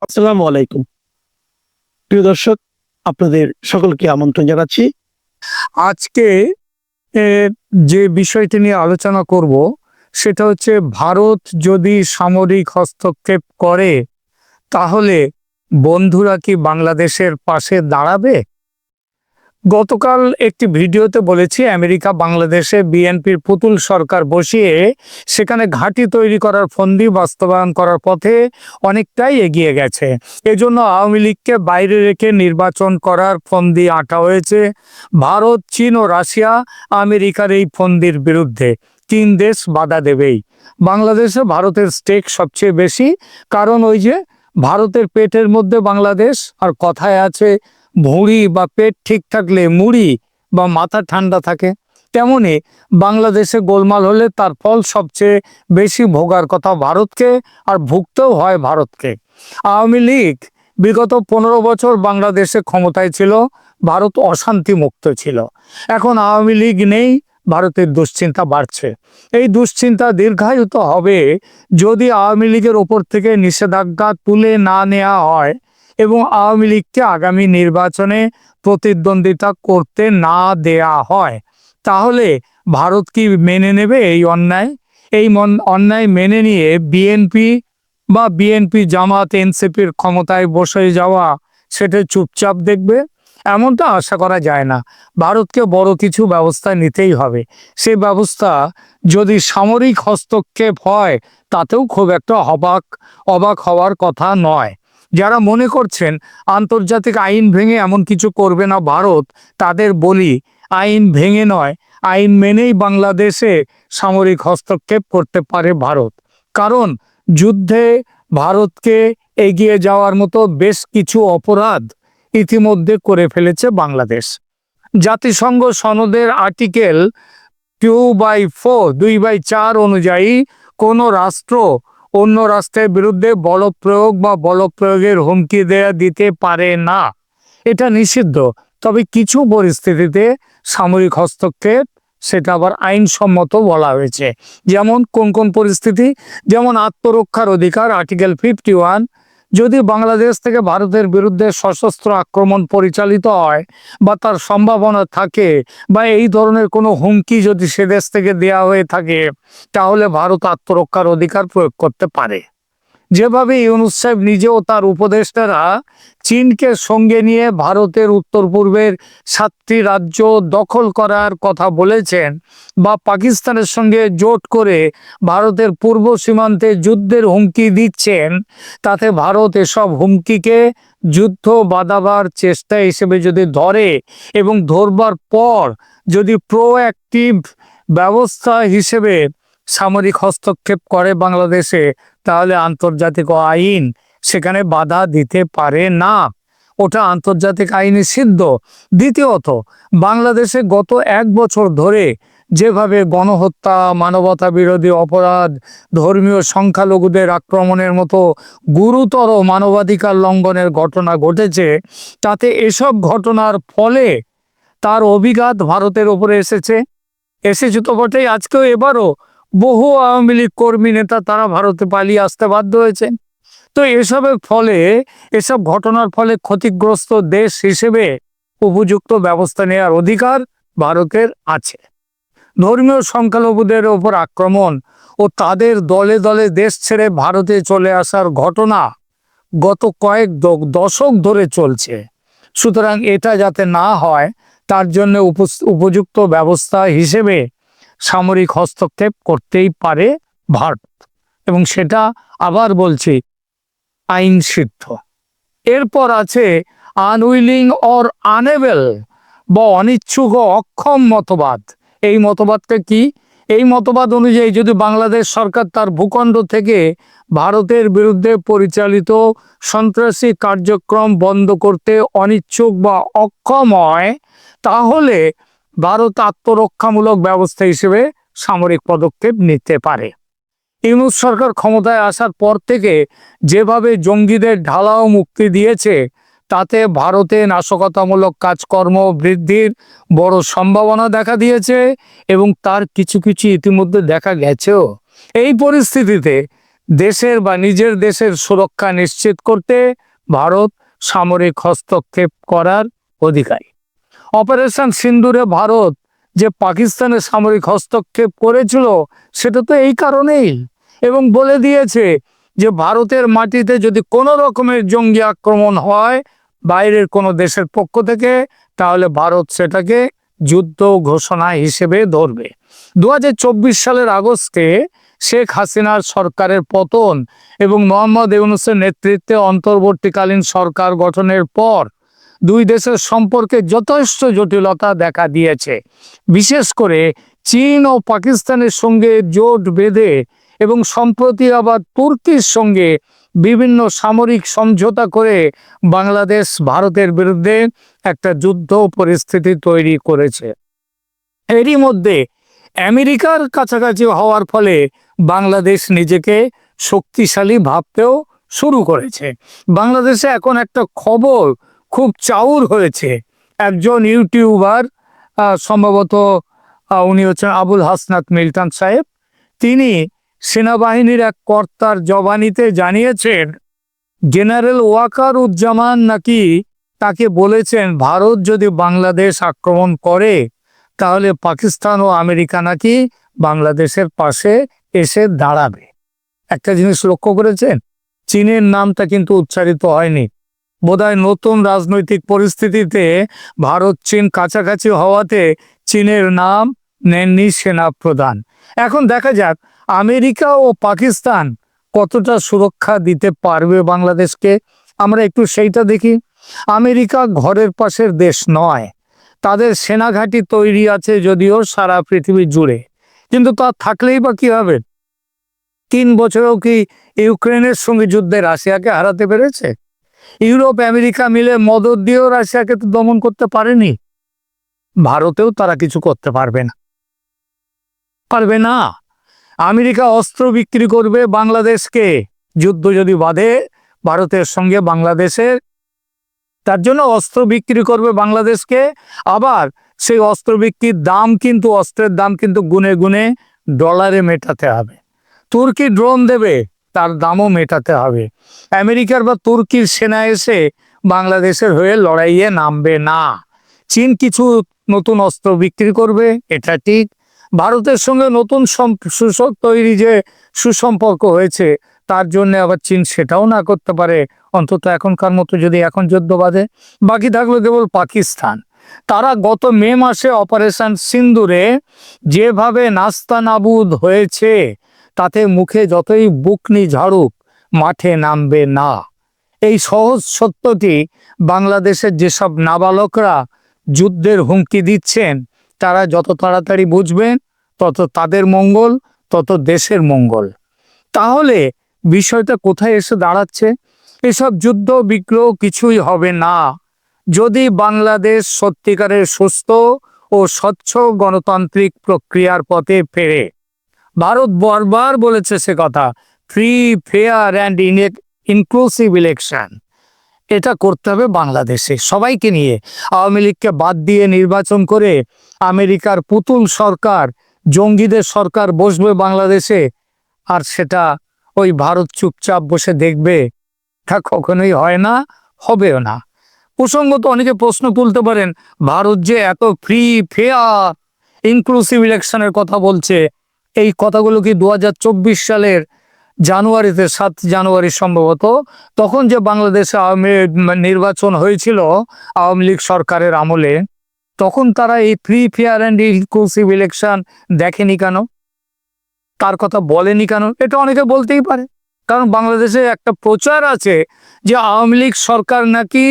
আসসালামু আলাইকুম। প্রিয় দর্শক, আপনাদের সকলকে আমন্ত্রণ জানাচ্ছি। আজকে এ যে বিষয়টি নিয়ে আলোচনা করব সেটা হচ্ছে ভারত যদি সামরিক হস্তক্ষেপ করে তাহলে বন্ধুরা কি বাংলাদেশের পাশে দাঁড়াবে? গতকাল একটি ভিডিওতে বলেছি আমেরিকা বাংলাদেশে বিএনপির পুতুল সরকার বসিয়ে সেখানে ঘাঁটি তৈরি করার ফন্দি বাস্তবায়ন করার পথে অনেকটাই এগিয়ে গেছে। এজন্য আওয়ামী লীগকে বাইরে রেখে নির্বাচন করার ফন্দি আঁটা হয়েছে। ভারত, চীন ও রাশিয়া আমেরিকার এই ফন্দির বিরুদ্ধে। তিন দেশ বাধা দেবেই। বাংলাদেশে ভারতের স্টেক সবচেয়ে বেশি, কারণ ওই যে ভারতের পেটের মধ্যে বাংলাদেশ, আর কথায় আছে ভুঁড়ি বা পেট ঠিক থাকলে মুড়ি বা মাথা ঠান্ডা থাকে। তেমনি বাংলাদেশে গোলমাল হলে তার ফল সবচেয়ে বেশি ভোগার কথা ভারতকে, আর ভুগতেও হয় ভারতকে। আওয়ামী লীগ বিগত 15 বছর বাংলাদেশে ক্ষমতায় ছিল, ভারত অশান্তি মুক্ত ছিল। এখন আওয়ামী লীগ নেই, ভারতের দুশ্চিন্তা বাড়ছে। এই দুশ্চিন্তা দীর্ঘায়িত হবে যদি আওয়ামী লীগের ওপর থেকে নিষেধাজ্ঞা তুলে না নেওয়া হয় এবং আওয়ামী লীগকে আগামী নির্বাচনে প্রতিদ্বন্দ্বিতা করতে না দেয়া হয়। তাহলে ভারত কি মেনে নেবে এই অন্যায়? এই অন্যায় মেনে নিয়ে বিএনপি জামাত এনসিপির ক্ষমতায় বসে যাওয়া সেটা চুপচাপ দেখবে? এমনটা আশা করা যায় না। ভারতকে বড় কিছু ব্যবস্থা নিতেই হবে। সে ব্যবস্থা যদি সামরিক হস্তক্ষেপ হয় তাতেও খুব একটা অবাক হওয়ার কথা নয়। যারা মনে করছেন আন্তর্জাতিক আইন ভেঙে এমন কিছু করবে না ভারত, তাদের বলি, আইন ভেঙে নয়, আইন মেনেই বাংলাদেশে সামরিক হস্তক্ষেপ করতে পারে ভারত। কারণ যুদ্ধে ভারতকে এগিয়ে যাওয়ার মতো বেশ কিছু অপরাধ ইতিমধ্যে করে ফেলেছে বাংলাদেশ। জাতিসংঘ সনদের আর্টিকেল 2/4 2/4 অনুযায়ী কোনো রাষ্ট্র অন্য রাষ্ট্রের বিরুদ্ধে বল প্রয়োগ বা বল প্রয়োগের হুমকি দিতে পারে না, এটা নিষিদ্ধ। তবে কিছু পরিস্থিতিতে সামরিক হস্তক্ষেপ সেটা আবার আইনসম্মত বলা হয়েছে। যেমন কোন কোন পরিস্থিতি? যেমন আত্মরক্ষার অধিকার, আর্টিকেল 51। যদি বাংলাদেশ থেকে ভারতের বিরুদ্ধে সশস্ত্র আক্রমণ পরিচালিত হয় বা তার সম্ভাবনা থাকে, বা এই ধরনের কোনো হুমকি যদি সে দেশ থেকে দেয়া হয়ে থাকে, তাহলে ভারত আত্মরক্ষার অধিকার প্রয়োগ করতে পারে। যেভাবে ইউনূস সাহেব নিজেও তার উপদেষ্টারা চীনকে সঙ্গে নিয়ে ভারতের উত্তর পূর্বের 7টি রাজ্য দখল করার কথা বলেছেন, বা পাকিস্তানের সঙ্গে জোট করে ভারতের পূর্ব সীমান্তে যুদ্ধের হুমকি দিচ্ছেন, তাতে ভারত এসব হুমকিকে যুদ্ধ বাঁধাবার চেষ্টা হিসেবে যদি ধরে এবং ধরবার পর যদি প্রোঅ্যাক্টিভ ব্যবস্থা হিসেবে সামরিক হস্তক্ষেপ করে বাংলাদেশে, তাহলে আন্তর্জাতিক আইন সেখানে বাধা দিতে পারে না। ওটা আন্তর্জাতিক আইনে সিদ্ধ। দ্বিতীয়ত, বাংলাদেশে গত 1 বছর ধরে যেভাবে গণহত্যা, মানবতা বিরোধী অপরাধ, ধর্মীয় সংখ্যালঘুদের আক্রমণের মতো গুরুতর মানবাধিকার লঙ্ঘনের ঘটনা ঘটেছে, তাতে এসব ঘটনার ফলে তার অভিঘাত ভারতের ওপরে এসেছে তো বটেই। আজকেও এবারও বহু আওয়ামী লীগ কর্মী নেতা তারা ভারতে পালিয়ে আসতে বাধ্য হয়েছে। তো এসব ঘটনার ফলে ক্ষতিগ্রস্ত দেশ হিসেবে উপযুক্ত ব্যবস্থা নেওয়ার অধিকার ভারতের আছে। ধর্মীয় সংখ্যালঘুদের ওপর আক্রমণ ও তাদের দলে দলে দেশ ছেড়ে ভারতে চলে আসার ঘটনা গত কয়েক দশক ধরে চলছে। সুতরাং এটা যাতে না হয় তার জন্য উপযুক্ত ব্যবস্থা হিসেবে সামরিক হস্তক্ষেপ করতেই পারে ভারত, এবং সেটা আবার বলছি আইন সিদ্ধ। এরপর আছে আনউইলিং অর আনএবল বা অনিচ্ছুক ও অক্ষম মতবাদ। এই মতবাদটা কি? এই মতবাদ অনুযায়ী যদি বাংলাদেশ সরকার তার ভূখণ্ড থেকে ভারতের বিরুদ্ধে পরিচালিত সন্ত্রাসী কার্যক্রম বন্ধ করতে অনিচ্ছুক বা অক্ষম হয়, তাহলে ভারত আত্মরক্ষামূলক ব্যবস্থা হিসেবে সামরিক পদক্ষেপ নিতে পারে। ইউনূস সরকার ক্ষমতায় আসার পর থেকে যেভাবে জঙ্গিদের ঢালাও মুক্তি দিয়েছে, তাতে ভারতে নাশকতামূলক কাজকর্ম বৃদ্ধির বড় সম্ভাবনা দেখা দিয়েছে এবং তার কিছু কিছু ইতিমধ্যে দেখা গেছেও। এই পরিস্থিতিতে দেশের বা নিজের দেশের সুরক্ষা নিশ্চিত করতে ভারত সামরিক হস্তক্ষেপ করার অধিকারী। অপারেশন সিন্দুরে ভারত যে পাকিস্তানের সামরিক হস্তক্ষেপ করেছিল সেটা তো এই কারণেই, এবং বলে দিয়েছে যে ভারতের মাটিতে যদি কোনো রকমের জঙ্গি আক্রমণ হয় বাইরের কোনো দেশের পক্ষ থেকে, তাহলে ভারত সেটাকে যুদ্ধ ঘোষণা হিসেবে ধরবে। 2024 সালের আগস্টে শেখ হাসিনার সরকারের পতন এবং মোহাম্মদ ইউনূসের নেতৃত্বে অন্তর্বর্তীকালীন সরকার গঠনের পর দুই দেশের সম্পর্কে যথেষ্ট জটিলতা দেখা দিয়েছে। বিশেষ করে চীন ও পাকিস্তানের সঙ্গে জোট বেঁধে এবং সম্প্রতি আবার তুর্কির সঙ্গে বিভিন্ন সামরিক সমঝোতা করে বাংলাদেশ ভারতের বিরুদ্ধে একটা যুদ্ধ পরিস্থিতি তৈরি করেছে। এরই মধ্যে আমেরিকার কাছাকাছি হওয়ার ফলে বাংলাদেশ নিজেকে শক্তিশালী ভাবতেও শুরু করেছে। বাংলাদেশে এখন একটা খবর খুব চাউর হয়েছে। একজন ইউটিউবার, সম্ভবত উনি হচ্ছেন আবুল হাসনাত মিল্টন সাহেব, তিনি সেনাবাহিনীর এক কর্তার জবানিতে জানিয়েছেন জেনারেল ওয়াকারুজ্জামান নাকি তাকে বলেছেন ভারত যদি বাংলাদেশ আক্রমণ করে তাহলে পাকিস্তান ও আমেরিকা নাকি বাংলাদেশের পাশে এসে দাঁড়াবে। একটা জিনিস লক্ষ্য করেছেন, চীনের নামটা কিন্তু উচ্চারিত হয়নি। বোধহয় নতুন রাজনৈতিক পরিস্থিতিতে ভারত চীন কাছাকাছি হওয়াতে চীনের নাম নেননি সেনাপ্রধান। এখন দেখা যাক আমেরিকা ও পাকিস্তান কতটা সুরক্ষা দিতে পারবে বাংলাদেশকে, আমরা একটু সেইটা দেখি। আমেরিকা ঘরের পাশের দেশ নয়, তাদের সেনাঘাঁটি তৈরি আছে যদিও সারা পৃথিবী জুড়ে, কিন্তু তা থাকলেই বা কি হবে? 3 বছরেও কি ইউক্রেনের সঙ্গে যুদ্ধে রাশিয়াকে হারাতে পেরেছে? ইউরোপ আমেরিকা মিলে মদদ দিয়েও রাশিয়াকে তো দমন করতে পারেনি। ভারতেও তারা কিছু করতে পারবে না। আমেরিকা অস্ত্র বিক্রি করবে বাংলাদেশকে, যুদ্ধ যদি বাধে ভারতের সঙ্গে বাংলাদেশের, তার জন্য অস্ত্র বিক্রি করবে বাংলাদেশকে। আবার সেই অস্ত্র বিক্রির দাম কিন্তু, অস্ত্রের দাম কিন্তু গুনে গুনে ডলারে মেটাতে হবে। তুর্কি ড্রোন দেবে, তার দামও মেটাতে হবে। আমেরিকার বা তুর্কির সেনা এসে বাংলাদেশের হয়ে লড়াইয়ে নামবে না। চীন কিছু নতুন অস্ত্র বিক্রি করবে, এটা ঠিক। ভারতের সঙ্গে নতুন তৈরি যে সুসম্পর্ক হয়েছে তার জন্য আবার চীন সেটাও না করতে পারে, অন্তত এখনকার মতো যদি এখন যুদ্ধ বাঁধে। বাকি থাকলো কেবল পাকিস্তান। তারা গত মে মাসে অপারেশন সিন্দুরে যেভাবে নাস্তানাবুদ হয়েছে তাতে মুখে যতই বুকনি ঝাড়ুক মাঠে নামবে না। এই সহজ সত্যটি বাংলাদেশের যেসব নাবালকরা যুদ্ধের হুমকি দিচ্ছেন তারা যত তাড়াতাড়ি বুঝবেন তত তাদের মঙ্গল, তত দেশের মঙ্গল। তাহলে বিষয়টা কোথায় এসে দাঁড়াচ্ছে? এসব যুদ্ধ বিগ্রহ কিছুই হবে না যদি বাংলাদেশ সত্যিকারের সুস্থ ও স্বচ্ছ গণতান্ত্রিক প্রক্রিয়ার পথে ফেরে। ভারত বারবার বলেছে সে কথা, free, fair and inclusive election. এটা করতে হবে বাংলাদেশে সবাইকে নিয়ে। আওয়ামী লীগকে বাদ দিয়ে নির্বাচন করে আমেরিকার পুতুল সরকার, জঙ্গিদের সরকার বসবে বাংলাদেশে, আর সেটা ওই ভারত চুপচাপ বসে দেখবে? তা কখনোই হয় না, হবেও না। প্রসঙ্গত অনেকে প্রশ্ন তুলতে পারেন, ভারত যে এত ফ্রি, ফেয়ার, ইনক্লুসিভ ইলেকশনের কথা বলছে, এই কথাগুলো কি 2024 সালের জানুয়ারিতে, 7 জানুয়ারি সম্ভবত, তখন যে বাংলাদেশে নির্বাচন হয়েছিল আওয়ামী লীগ সরকারের আমলে, তখন তারা এই free, fair and inclusive election দেখেনি কেন? তার কথা বলেনি কেন? এটা অনেকে বলতেই পারে, কারণ বাংলাদেশে একটা প্রচার আছে যে আওয়ামী লীগ সরকার নাকি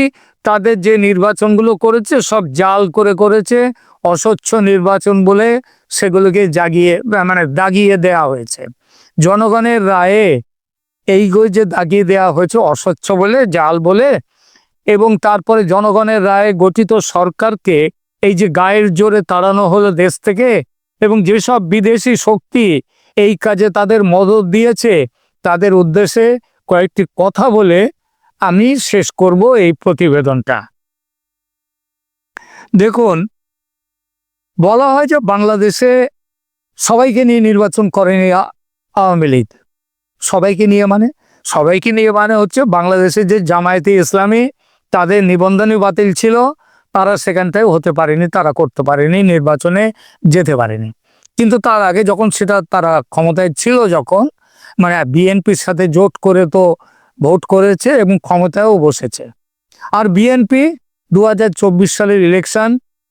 তাদের যে নির্বাচনগুলো করেছে সব জাল করেছে, অস্বচ্ছ নির্বাচন বলে সেগুলোকে দাগিয়ে দেয়া হয়েছে। জনগণের রায়ে এইগুলো যে দাগিয়ে দেওয়া হয়েছে অস্বচ্ছ বলে, জাল বলে, এবং তারপরে জনগণের রায়ে গঠিত সরকারকে এই যে গায়ের জোরে তাড়ানো হলো দেশ থেকে, এবং যেসব বিদেশি শক্তি এই কাজে তাদের মদত দিয়েছে তাদের উদ্দেশ্যে কয়েকটি কথা বলে আমি শেষ করব এই প্রতিবেদনটা। দেখুন, বলা হয় যে বাংলাদেশে সবাইকে নিয়ে নির্বাচন করেনি আওয়ামী লীগ, সবাইকে নিয়ে সবাইকে নিয়ে হচ্ছে বাংলাদেশে যে জামায়াতে ইসলামী তাদের নিবন্ধনই বাতিল ছিল, তারা সেখানটায় হতে পারেনি, তারা করতে পারেনি, নির্বাচনে যেতে পারেনি। কিন্তু তার আগে যখন সেটা তারা ক্ষমতায় ছিল, যখন বিএনপির সাথে জোট করে তো ভোট করেছে এবং ক্ষমতায়ও বসেছে। আর বিএনপি 2024 সালের ইলেকশন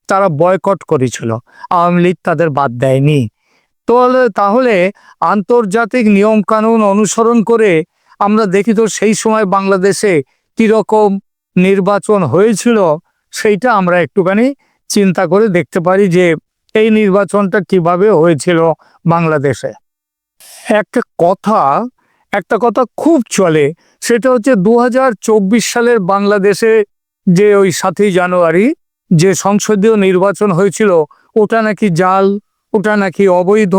তারা বয়কট করেছিল, আওয়ামী লীগ তাদের বাদ দেয়নি। তাহলে আন্তর্জাতিক নিয়ম কানুন অনুসরণ করে আমরা দেখি তো সেই সময় বাংলাদেশে কিরকম নির্বাচন হয়েছিল, সেইটা আমরা একটুখানি চিন্তা করে দেখতে পারি যে এই নির্বাচনটা কিভাবে হয়েছিল বাংলাদেশে। একটা কথা খুব চলে, সেটা হচ্ছে 2024 সালের বাংলাদেশে যে ওই 7ই জানুয়ারি যে সংসদীয় নির্বাচন হয়েছিল, ওটা নাকি জাল, ওটা নাকি অবৈধ,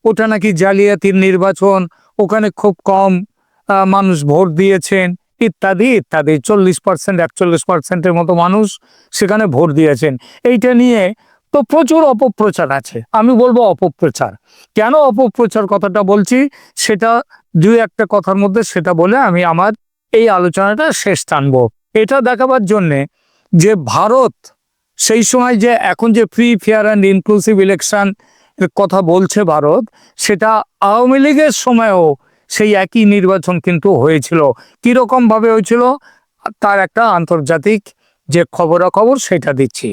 ওটা নাকি জালিয়াতির নির্বাচন, ওখানে খুব কম মানুষ ভোট দিয়েছেন, ইত্যাদি ইত্যাদি। 40% 41%-এর মতো মানুষ সেখানে ভোট দিয়েছেন। এইটা নিয়ে তো প্রচুর অপপ্রচার আছে। আমি বলবো অপপ্রচার কেন, অপপ্রচার কথাটা বলছি সেটা দুই একটা কথার মধ্যে সেটা বলে আমি আমার এই আলোচনাটা শেষ টানবো। এটা দেখাবার জন্যে যে ভারত সেই সময় যে এখন যে free, fair and inclusive election কথা বলছে ভারত, সেটা আওয়ামী লীগের সময়ও সেই একই নির্বাচন কিন্তু হয়েছিল। কিরকম ভাবে হয়েছিল তার একটা আন্তর্জাতিক যে খবরাখবর সেটা দিচ্ছি।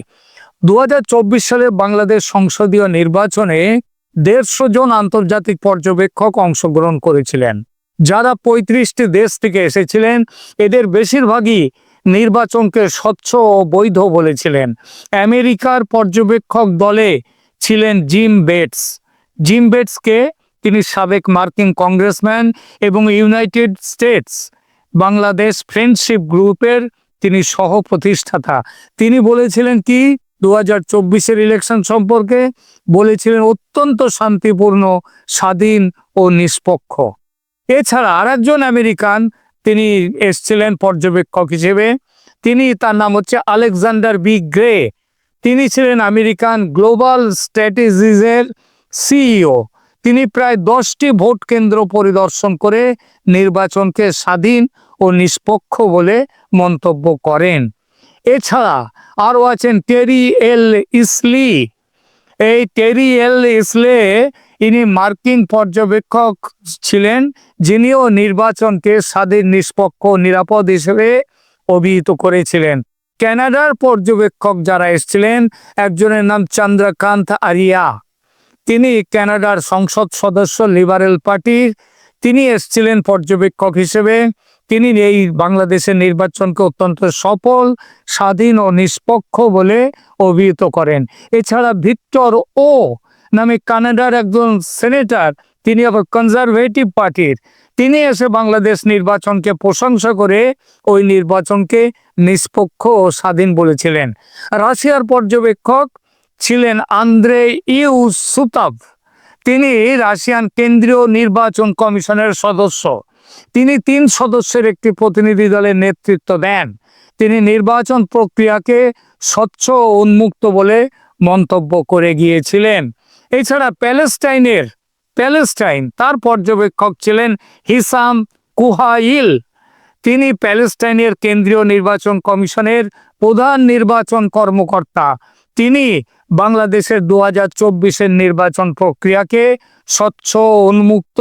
2024 সালে বাংলাদেশ সংসদীয় নির্বাচনে 150 জন আন্তর্জাতিক পর্যবেক্ষক অংশগ্রহণ করেছিলেন, যারা 35টি দেশ থেকে এসেছিলেন। এদের বেশিরভাগই নির্বাচনকে স্বচ্ছ ও বৈধ বলেছিলেন। আমেরিকার পর্যবেক্ষক দলে ছিলেন জিম বেটসকে, তিনি সাবেক মার্কিন কংগ্রেসম্যান এবং ইউনাইটেড স্টেটস বাংলাদেশ ফ্রেন্ডশিপ গ্রুপের তিনি সহ প্রতিষ্ঠাতা। তিনি বলেছিলেন কি 2024-এর ইলেকশন সম্পর্কে, বলেছিলেন অত্যন্ত শান্তিপূর্ণ, স্বাধীন ও নিষ্পক্ষ। এছাড়া আরেকজন আমেরিকান তিনি এসছিলেন পর্যবেক্ষক হিসেবে, তার নাম হচ্ছে আলেকজান্ডার বি গ্রে। তিনি ছিলেন আমেরিকান গ্লোবাল স্ট্র্যাটেজিজের সিইও। তিনি প্রায় 10টি ভোট কেন্দ্র পরিদর্শন করে নির্বাচনকে স্বাধীন ও নিষ্পক্ষ বলে মন্তব্য করেন। এছাড়া আরও আছেন টেরি এল ইসলি। এই টেরি এল ইসলে ইনি মার্কিন পর্যবেক্ষক ছিলেন, যিনিও নির্বাচনকে স্বাধীন, নিষ্পক্ষ, নিরাপদ হিসেবে অভিহিত করেছিলেন। কানাডার পর্যবেক্ষক যারা এসেছিলেন, একজনের নাম চন্দ্রকান্ত আরিয়া, তিনি কানাডার সংসদ সদস্য, লিবারেল পার্টির, তিনি এসেছিলেন পর্যবেক্ষক হিসেবে। তিনি এই বাংলাদেশের নির্বাচনকে অত্যন্ত সফল, স্বাধীন ও নিষ্পক্ষ বলে অভিহিত করেন। এছাড়া ভিক্টর ও নামে কানাডার একজন সেনেটর, তিনি আবার কনজারভেটিভ পার্টির, তিনি এসে বাংলাদেশ নির্বাচনকে প্রশংসা করে ওই নির্বাচনকে নিষ্পক্ষ ও স্বাধীন বলেছিলেন। রাশিয়ার পর্যবেক্ষক ছিলেন আন্দ্রে ইউসুতভ, তিনি রাশিয়ান কেন্দ্রীয় নির্বাচন কমিশনের সদস্য। তিনি 3 সদস্যের একটি প্রতিনিধি দলের নেতৃত্ব দেন। তিনি নির্বাচন প্রক্রিয়াকে স্বচ্ছ ও উন্মুক্ত বলে মন্তব্য করে গিয়েছিলেন। এছাড়া প্যালেস্টাইন তার পর্যবেক্ষক ছিলেন হিসাম কুহাইল। তিনি প্যালেস্টাইনের কেন্দ্রীয় নির্বাচন কমিশনের প্রধান নির্বাচন কর্মকর্তা। তিনি বাংলাদেশের 2024-এর নির্বাচন প্রক্রিয়াকে স্বচ্ছ, উন্মুক্ত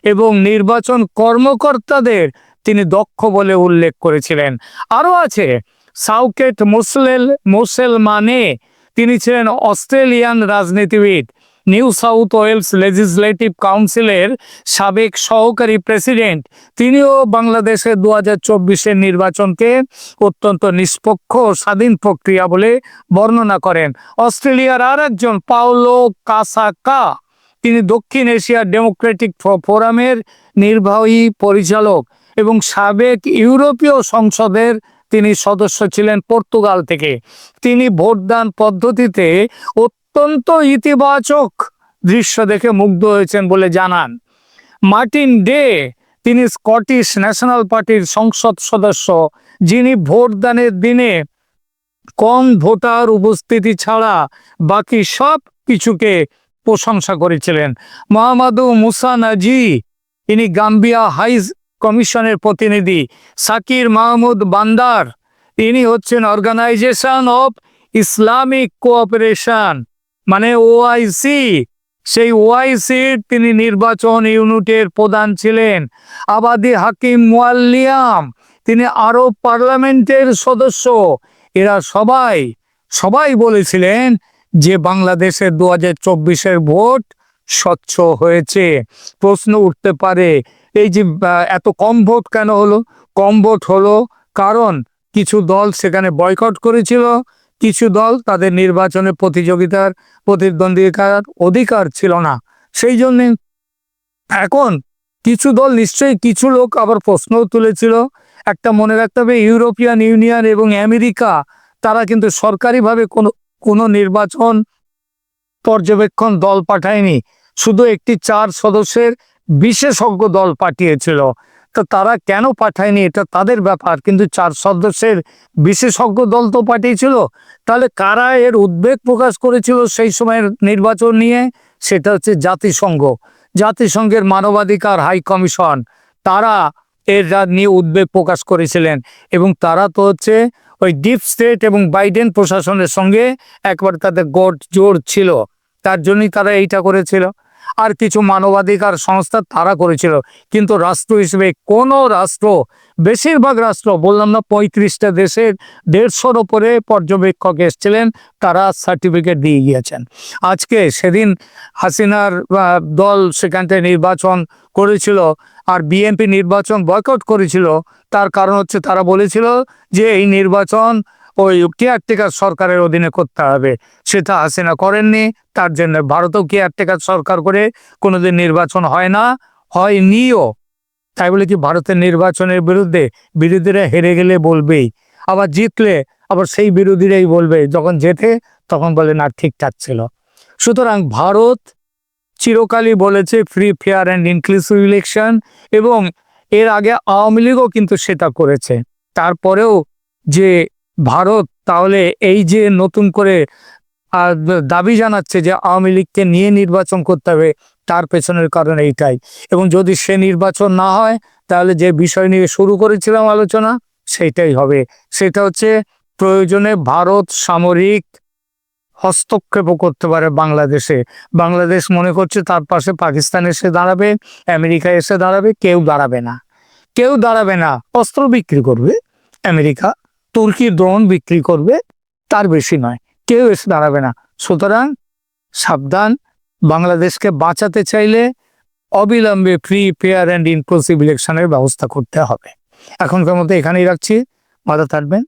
এবং নির্বাচন কর্মকর্তাদের তিনি দক্ষ বলে উল্লেখ করেছিলেন। আরও আছে সাউকেট মোসেলমানে, তিনি ছিলেন অস্ট্রেলিয়ান রাজনীতিবিদ, নিউ সাউথ ওয়েলস লেজিসলেটিভ কাউন্সিলের সাবেক সহকারী প্রেসিডেন্ট। তিনিও বাংলাদেশের 2024-এর নির্বাচনকে অত্যন্ত নিষ্পক্ষ ও স্বাধীন প্রক্রিয়া বলে বর্ণনা করেন। অস্ট্রেলিয়ার আর একজন পাওলো কাসাকা, তিনি দক্ষিণ এশিয়া ডেমোক্রেটিক ফোরামের নির্বাহী পরিচালক এবং সাবেক ইউরোপীয় সংসদের তিনি সদস্য ছিলেন পর্তুগাল থেকে। তিনি ভোটদান পদ্ধতিতে অত্যন্ত ইতিবাচক দৃশ্য দেখে মুগ্ধ হয়েছেন বলে জানান। মার্টিন ডে, তিনি স্কটিশ ন্যাশনাল পার্টির সংসদ সদস্য, যিনি ভোটদানের দিনে কম ভোটার উপস্থিতি ছাড়া বাকি সব কিছুকে প্রশংসা করেছিলেন। মোহাম্মদ মুসা নাজি, ইনি গাম্বিয়া হাই কমিশনের প্রতিনিধি। সাকির মাহমুদ বান্দার, ইনি হচ্ছেন অর্গানাইজেশন অফ ইসলামিক কোঅপারেশন মানে ওআইসি, সেই ওআইসির তিনি নির্বাচন ইউনিটের প্রধান ছিলেন। আবাদি হাকিম মুয়াল্লিয়াম, তিনি আরব পার্লামেন্টের সদস্য। এরা সবাই বলেছিলেন যে বাংলাদেশের 2024-এর ভোট স্বচ্ছ হয়েছে। প্রশ্ন উঠতে পারে এই যে এত কম ভোট কেন হলো? কম ভোট হলো কারণ কিছু দল সেখানে বয়কট করেছিল, কিছু দল তাদের নির্বাচনে প্রতিদ্বন্দ্বিতার অধিকার ছিল না। সেই জন্যে এখন কিছু দল, নিশ্চয়ই কিছু লোক আবার প্রশ্নও তুলেছিল। একটা মনে রাখতে হবে, ইউরোপিয়ান ইউনিয়ন এবং আমেরিকা তারা কিন্তু সরকারিভাবে কোনো নির্বাচন পর্যবেক্ষণ দল পাঠায়নি, শুধু একটি 4 সদস্যের বিশেষজ্ঞ দল পাঠিয়েছিল। তো তারা কেন পাঠায়নি এটা তাদের ব্যাপার, কিন্তু 4 সদস্যের বিশেষজ্ঞ দল তো পাঠিয়েছিল। তাহলে কারা এর উদ্বেগ প্রকাশ করেছিল সেই সময়ের নির্বাচন নিয়ে? সেটা হচ্ছে জাতিসংঘের মানবাধিকার হাই কমিশন, তারা এর নিয়ে উদ্বেগ প্রকাশ করেছিলেন। এবং তারা তো হচ্ছে ওই ডিপ স্টেট এবং বাইডেন প্রশাসনের সঙ্গে একবার তাদের জোর ছিল, তার জন্যই তারা এইটা করেছিল। আর কিছু মানবাধিকার সংস্থা তারা করেছিল, কিন্তু রাষ্ট্র হিসেবে কোনো রাষ্ট্র, বেশিরভাগ রাষ্ট্র, বললাম না 35টা দেশের 150-র উপরে পর্যবেক্ষক এসেছিলেন, তারা সার্টিফিকেট দিয়ে গিয়েছেন। আজকে সেদিন হাসিনার দল সেখানটা নির্বাচন করেছিল আর বিএনপি নির্বাচন বয়কট করেছিল। তার কারণ হচ্ছে তারা বলেছিল যে এই নির্বাচন ওই কেয়ারটেকার সরকারের অধীনে করতে হবে। সেটা হাসিনা করেননি, তার জন্য ভারতও কেয়ারটেকার সরকার করে কোনোদিন নির্বাচন হয়নিও। তাই বলে কি ভারতের নির্বাচনের বিরোধীরা হেরে গেলে বলবেই, আবার জিতলে আবার সেই বিরোধীরাই বলবে, যখন জেতে তখন বলে না ঠিকঠাক ছিল। সুতরাং ভারত চিরকালই বলেছে free, fair and inclusive election, এবং এর আগে আওয়ামী লীগও কিন্তু সেটা করেছে। তারপরেও যে ভারত তাহলে এই যে নতুন করে দাবি জানাচ্ছে যে আওয়ামী লীগকে নিয়ে নির্বাচন করতে হবে, তার পেছনের কারণ এইটাই। এবং যদি সে নির্বাচন না হয় তাহলে যে বিষয় নিয়ে শুরু করেছিলাম আলোচনা সেইটাই হবে। সেটা হচ্ছে প্রয়োজনে ভারত সামরিক হস্তক্ষেপও করতে পারে বাংলাদেশে। বাংলাদেশ মনে করছে তার পাশে পাকিস্তান এসে দাঁড়াবে, আমেরিকা এসে দাঁড়াবে, কেউ দাঁড়াবে না। অস্ত্র বিক্রি করবে আমেরিকা, তুর্কি ড্রোন বিক্রি করবে, তার বেশি নয়, কেউ এসে দাঁড়াবে না। সুতরাং সাবধান, বাংলাদেশকে বাঁচাতে চাইলে অবিলম্বে ফ্রি, ফেয়ার অ্যান্ড ইনক্লুসিভ ইলেকশনের ব্যবস্থা করতে হবে। এখনকার মতো এখানেই রাখছি, ভালো থাকবেন।